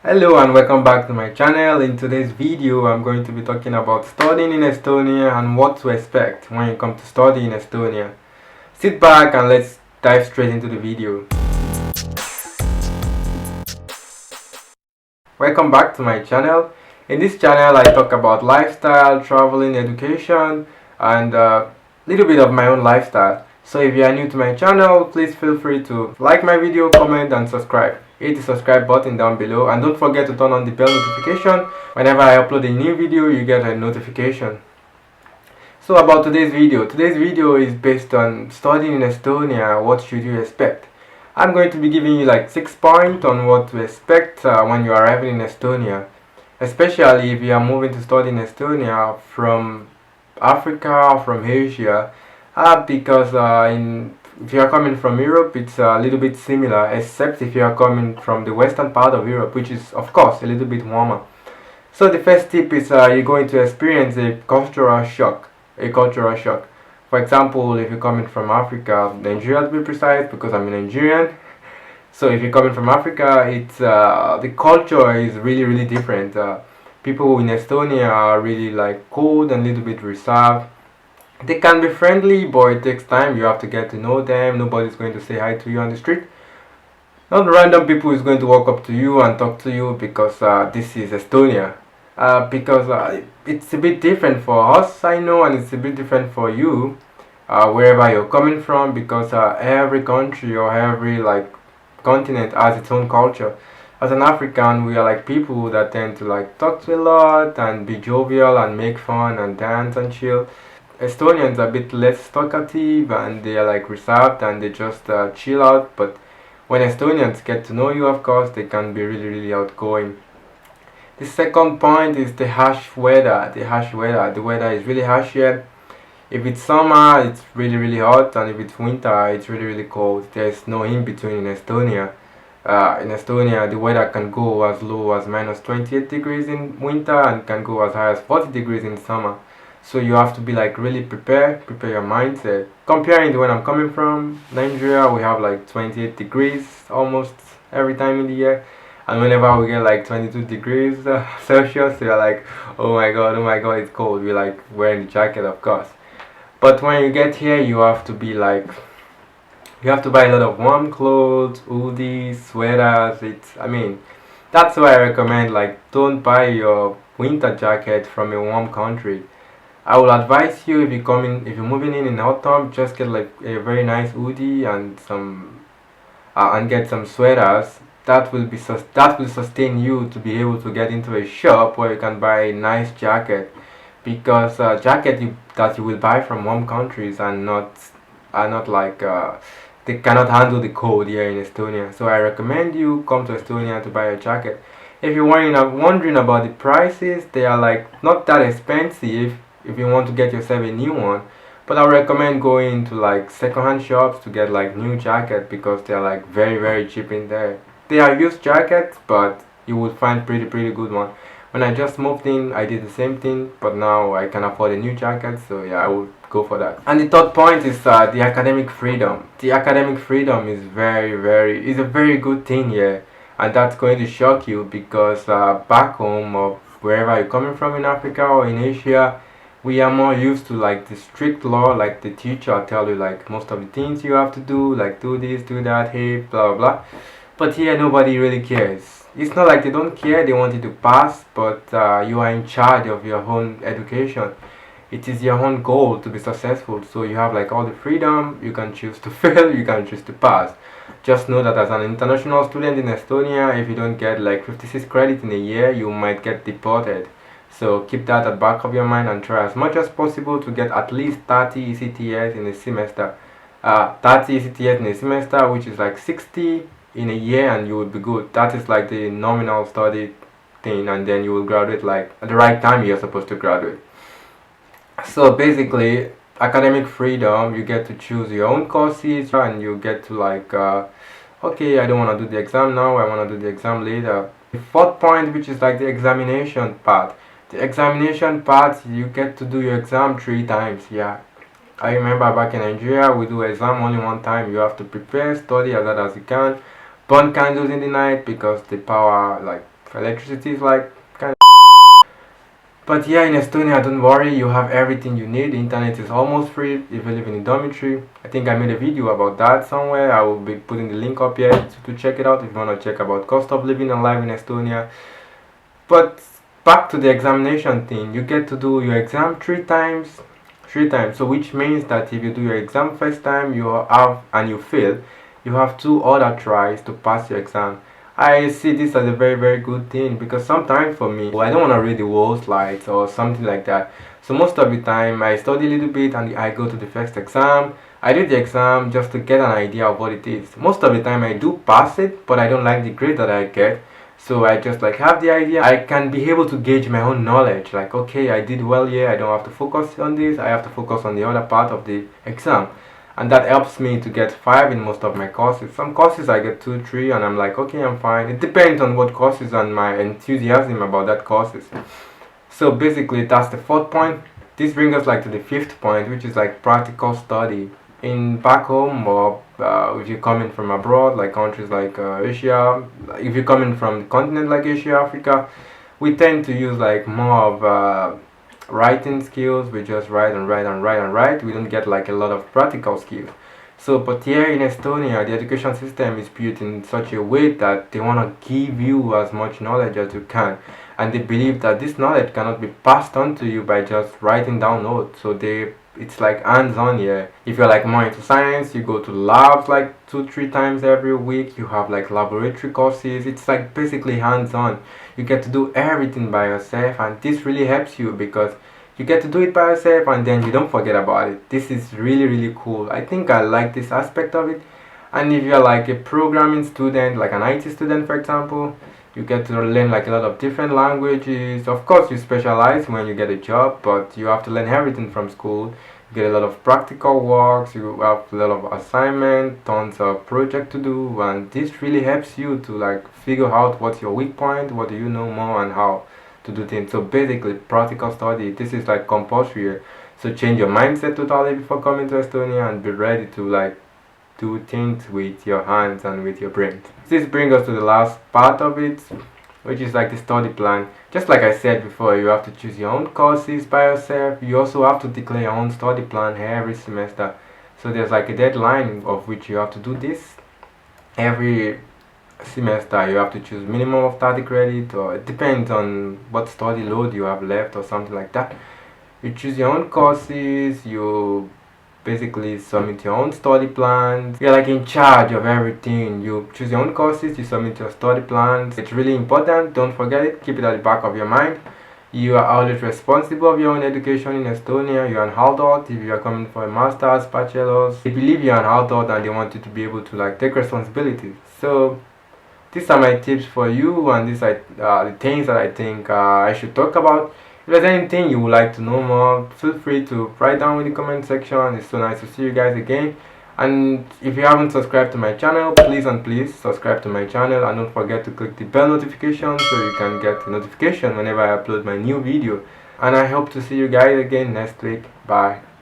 Hello and welcome back to my channel. In today's video I'm going to be talking about studying in Estonia and what to expect when you come to study in Estonia. Sit back and let's dive straight into the video. Welcome back to my channel. In this channel I talk about lifestyle, traveling, education and a little bit of my own lifestyle. So if you are new to my channel, please feel free to like my video, comment and subscribe. Hit the subscribe button down below and don't forget to turn on the bell notification. Whenever I upload a new video, you get a notification. So about today's video is based on studying in Estonia. What should you expect? I'm going to be giving you like 6 points on what to expect when you are arriving in Estonia, especially if you are moving to study in Estonia from Africa or from Asia, because if you are coming from Europe, it's a little bit similar, except if you are coming from the western part of Europe, which is of course a little bit warmer. So the first tip is you're going to experience a cultural shock. For example, if you're coming from Africa, Nigeria to be precise, because I'm a Nigerian. So if you're coming from Africa, it's the culture is really different. People in Estonia are really like cold and a little bit reserved. They can be friendly, but it takes time. You have to get to know them. Nobody's going to say hi to you on the street. Not random people is going to walk up to you and talk to you because this is Estonia. Because it's a bit different for us, I know, and it's a bit different for you, wherever you're coming from, because every country or every like continent has its own culture. As an African, we are like people that tend to like talk to a lot and be jovial and make fun and dance and chill. Estonians are a bit less talkative and they are like reserved and they just chill out. But when Estonians get to know you, of course, they can be really outgoing. The second point is the harsh weather. The weather is really harsh here. If it's summer, it's really hot, and if it's winter, it's really cold. There's no in between in Estonia. In Estonia, the weather can go as low as minus 28 degrees in winter and can go as high as 40 degrees in summer. So you have to be like really prepare your mindset. Comparing to where I'm coming from, Nigeria, we have like 28 degrees almost every time in the year. And whenever we get like 22 degrees Celsius, we are like, oh my god, it's cold. We're like wearing the jacket, of course. But when you get here, you have to be like, you have to buy a lot of warm clothes, hoodies, sweaters. That's why I recommend like don't buy your winter jacket from a warm country. I will advise you, if you're moving in autumn, just get like a very nice hoodie and get some sweaters. That will sustain you to be able to get into a shop where you can buy a nice jacket, because that you will buy from warm countries are not like they cannot handle the cold here in Estonia. So I recommend you come to Estonia to buy a jacket. If you're wondering about the prices, they are like not that expensive if you want to get yourself a new one. But I recommend going to like second-hand shops to get like new jacket, because they are like very cheap in there. They are used jackets, but you will find pretty good one. When I just moved in, I did the same thing, but now I can afford a new jacket, so yeah, I will go for that. And the third point is the academic freedom. The academic freedom is is a very good thing here, and that's going to shock you, because back home or wherever you're coming from in Africa or in Asia, we are more used to like the strict law, like the teacher tell you like most of the things you have to do, like do this, do that, hey, blah blah. But here nobody really cares. It's not like they don't care, they want you to pass, but you are in charge of your own education. It is your own goal to be successful, so you have like all the freedom. You can choose to fail, you can choose to pass. Just know that as an international student in Estonia, if you don't get like 56 credits in a year, you might get deported. So keep that at the back of your mind and try as much as possible to get at least 30 ECTS in a semester. 30 ECTS in a semester, which is like 60 in a year, and you will be good. That is like the nominal study thing, and then you will graduate like at the right time you're supposed to graduate. So basically, academic freedom, you get to choose your own courses, and you get to like okay, I don't want to do the exam now, I want to do the exam later. The fourth point, which is like the examination part. The examination part, you get to do your exam 3 times. Yeah, I remember back in Nigeria, we do exam only 1 time. You have to prepare, study as hard as you can, burn candles in the night, because the power, like Electricity is like kind of. But yeah, in Estonia, don't worry, you have everything you need. The internet is almost free if you live in a dormitory. I think I made a video about that somewhere. I will be putting the link up here to check it out if you want to check about cost of living and life in Estonia. But back to the examination thing, you get to do your exam three times. So which means that if you do your exam first time, you have and you fail, you have two other tries to pass your exam. I see this as a very good thing because sometimes for me, I don't want to read the whole slides or something like that. So most of the time I study a little bit and I go to the first exam. I do the exam just to get an idea of what it is. Most of the time I do pass it, but I don't like the grade that I get. So I just like have the idea. I can be able to gauge my own knowledge. Like, okay, I did well here. I don't have to focus on this. I have to focus on the other part of the exam. And that helps me to get 5 in most of my courses. Some courses I get 2, 3, and I'm like, okay, I'm fine. It depends on what courses and my enthusiasm about that courses. So basically, that's the fourth point. This brings us like to the fifth point, which is like practical study. In back home, or if you're coming from abroad, like countries like Asia, if you're coming from the continent like Asia, Africa, we tend to use like more of writing skills. We just write and write and write and write. We don't get like a lot of practical skills. So, but here in Estonia, the education system is built in such a way that they want to give you as much knowledge as you can, and they believe that this knowledge cannot be passed on to you by just writing down notes. So it's like hands-on here. If you're like more into science, you go to labs like 2-3 times every week. You have like laboratory courses. It's like basically hands-on. You get to do everything by yourself, and this really helps you because you get to do it by yourself and then you don't forget about it. This is really cool. I think I like this aspect of it. And if you're like a programming student, like an IT student for example, you get to learn like a lot of different languages. Of course you specialize when you get a job, but you have to learn everything from school. You get a lot of practical works, you have a lot of assignment, tons of project to do, and this really helps you to like figure out what's your weak point, what do you know more, and how to do things. So basically practical study, this is like compulsory. So change your mindset totally before coming to Estonia and be ready to like do things with your hands and with your brain. This brings us to the last part of it, which is like the study plan. Just like I said before, you have to choose your own courses by yourself. You also have to declare your own study plan every semester. So there's like a deadline of which you have to do this every semester. You have to choose minimum of 30 credit, or it depends on what study load you have left or something like that. You choose your own courses, you basically submit your own study plans. You're like in charge of everything. You choose your own courses, you submit your study plans. It's really important, don't forget it, keep it at the back of your mind. You are always responsible of your own education in Estonia. You're an adult. If you are coming for a master's, bachelor's, they believe you're an adult and they want you to be able to like take responsibilities. So these are my tips for you, and these are the things that I think I should talk about. If there's anything you would like to know more, feel free to write down in the comment section. It's so nice to see you guys again. And if you haven't subscribed to my channel, please subscribe to my channel, and don't forget to click the bell notification so you can get the notification whenever I upload my new video. And I hope to see you guys again next week. Bye.